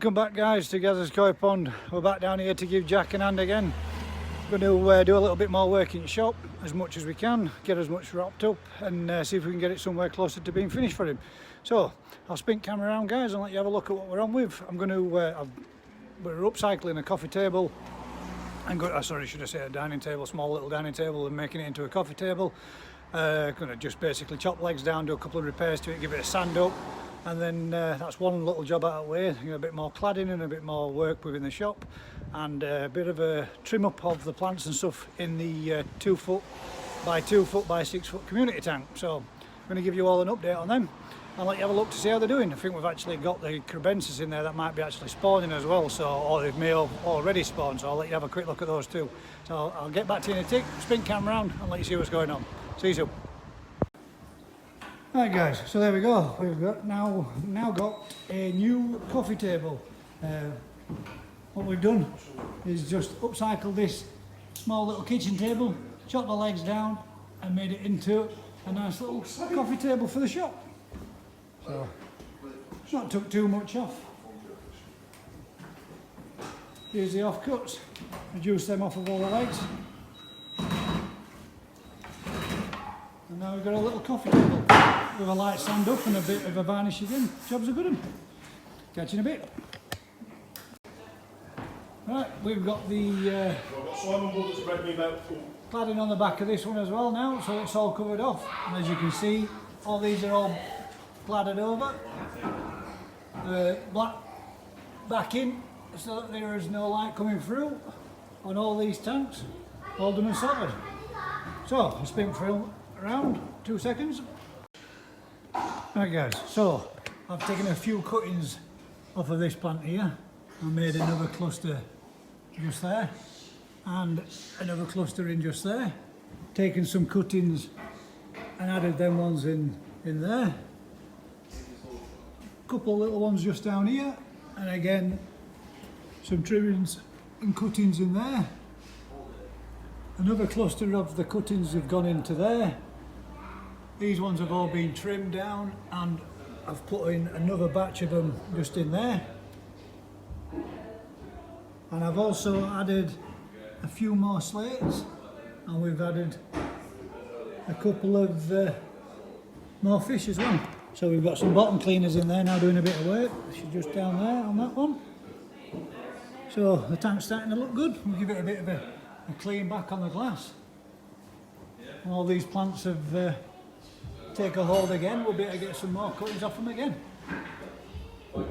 Welcome back guys to Gazza's Koi Pond. We're back down here to give Jack an hand again. We're going to do a little bit more work in the shop as much as we can, get as much wrapped up and see if we can get it somewhere closer to being finished for him. So I'll spin camera around guys and let you have a look at what we're on with. I'm going to, we're upcycling a coffee table. Sorry, should I say a dining table, small little dining table, and making it into a coffee table. Going to just basically chop legs down, do a couple of repairs to it, give it a sand up. And then that's one little job out of the way, a bit more cladding and a bit more work within the shop and a bit of a trim up of the plants and stuff in the 2 foot by 2 foot by 6 foot community tank. So I'm going to give you all an update on them and let you have a look to see how they're doing. I think we've actually got the crebensis in there that might be actually spawning as well, so or they may have already spawned, so I'll let you have a quick look at those too. So I'll get back to you in a tick, spin camera around and let you see what's going on. See you soon. Right guys, so there we go. We've got now got a new coffee table. What we've done is just upcycled this small little kitchen table, chopped the legs down and made it into a nice little coffee table for the shop. So it's not took too much off. Here's the offcuts, reduce them off of all the legs. And now we've got a little coffee table with a light sand up and a bit of a varnish again. Job's a good one. Catch you in a bit. Right, we've got the cladding on the back of this one as well now, so it's all covered off. And as you can see, all these are all cladded over. Black backing so that there is no light coming through on all these tanks, all done and sorted. So, I'll spin through around 2 seconds. Right guys, so I've taken a few cuttings off of this plant here and made another cluster just there and another cluster in just there. Taken some cuttings and added them ones in there. Couple little ones just down here and again some trimmings and cuttings in there. Another cluster of the cuttings have gone into there. These ones have all been trimmed down and I've put in another batch of them just in there. And I've also added a few more slates and we've added a couple of more fish as well. So we've got some bottom cleaners in there now doing a bit of work. She's just down there on that one. So the tank's starting to look good. We'll give it a bit of a clean back on the glass. And all these plants have take a hold again. We'll be able to get some more cuttings off them again. The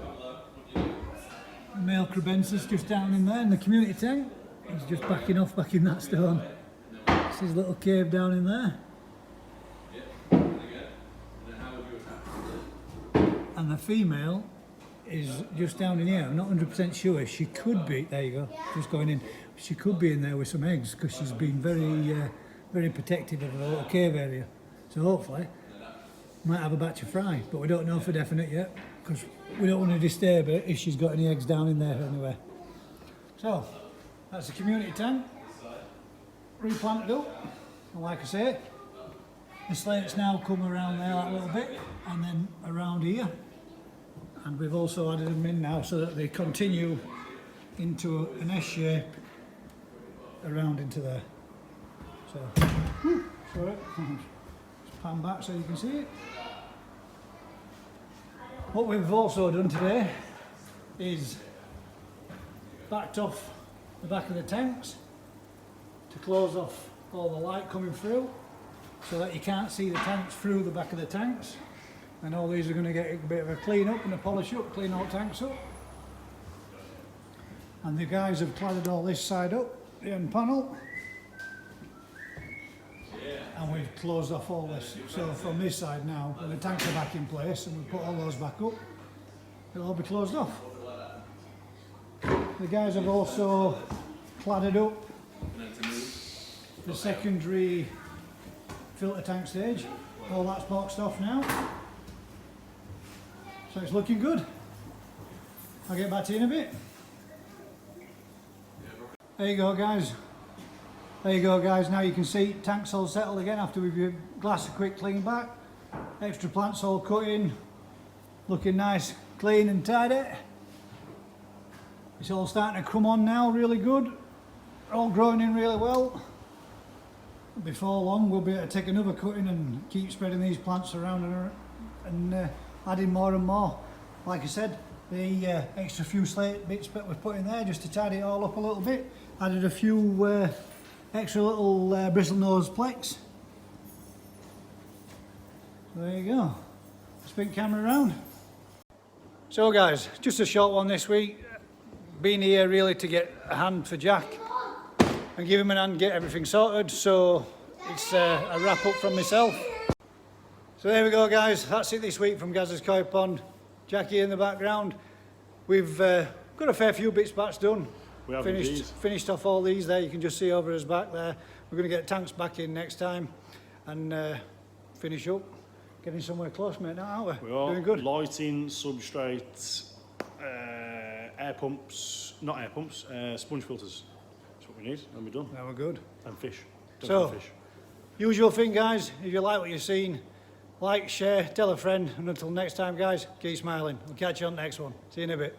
male crebensis just down in there in the community tank. He's just backing off back in that stone. It's his little cave down in there. And the female is just down in here. I'm not 100% sure. She could be, there you go, just going in. She could be in there with some eggs because she's been very protective of the little cave area. So hopefully, might have a batch of fry, but we don't know for definite yet because we don't want to disturb her if she's got any eggs down in there anyway. So, that's the community tank. Replanted up, and like I say, the slates now come around there a little bit and then around here. And we've also added them in now so that they continue into an S shape around into there. So, sorry, just pan back so you can see it. What we've also done today is backed off the back of the tanks to close off all the light coming through so that you can't see the tanks through the back of the tanks. And all these are going to get a bit of a clean up and a polish up, clean all tanks up. And the guys have cladded all this side up, the end panel. And we've closed off all this. So from this side now, when the tanks are back in place and we put all those back up, it'll all be closed off. The guys have also cladded up the secondary filter tank stage. All that's boxed off now. So it's looking good. I'll get back to you in a bit. There you go guys. There you go guys, now you can see tanks all settled again after we've given glass a quick clean back. Extra plants all cut in, looking nice, clean and tidy. It's all starting to come on now, really good. All growing in really well. Before long we'll be able to take another cutting and keep spreading these plants around and adding more and more. Like I said, the extra few slate bits that we've put in there just to tidy it all up a little bit. Added a few extra little bristlenose plex. There you go. Spin camera around. So guys, just a short one this week. Been here really to get a hand for Jack and give him a hand, get everything sorted. So it's a wrap up from myself. So there we go guys, that's it this week from Gazza's Koi Pond. Jackie in the background. We've got a fair few bits batch done. We have finished off all these there, you can just see over his back there. We're going to get tanks back in next time and finish up. Getting somewhere close, mate, now, aren't we? We are. Doing good. Lighting, substrate, air pumps, not air pumps, sponge filters. That's what we need, and we're done. Now we're good. And fish. So, fish. Usual thing, guys, if you like what you've seen, like, share, tell a friend, and until next time, guys, keep smiling. We'll catch you on the next one. See you in a bit.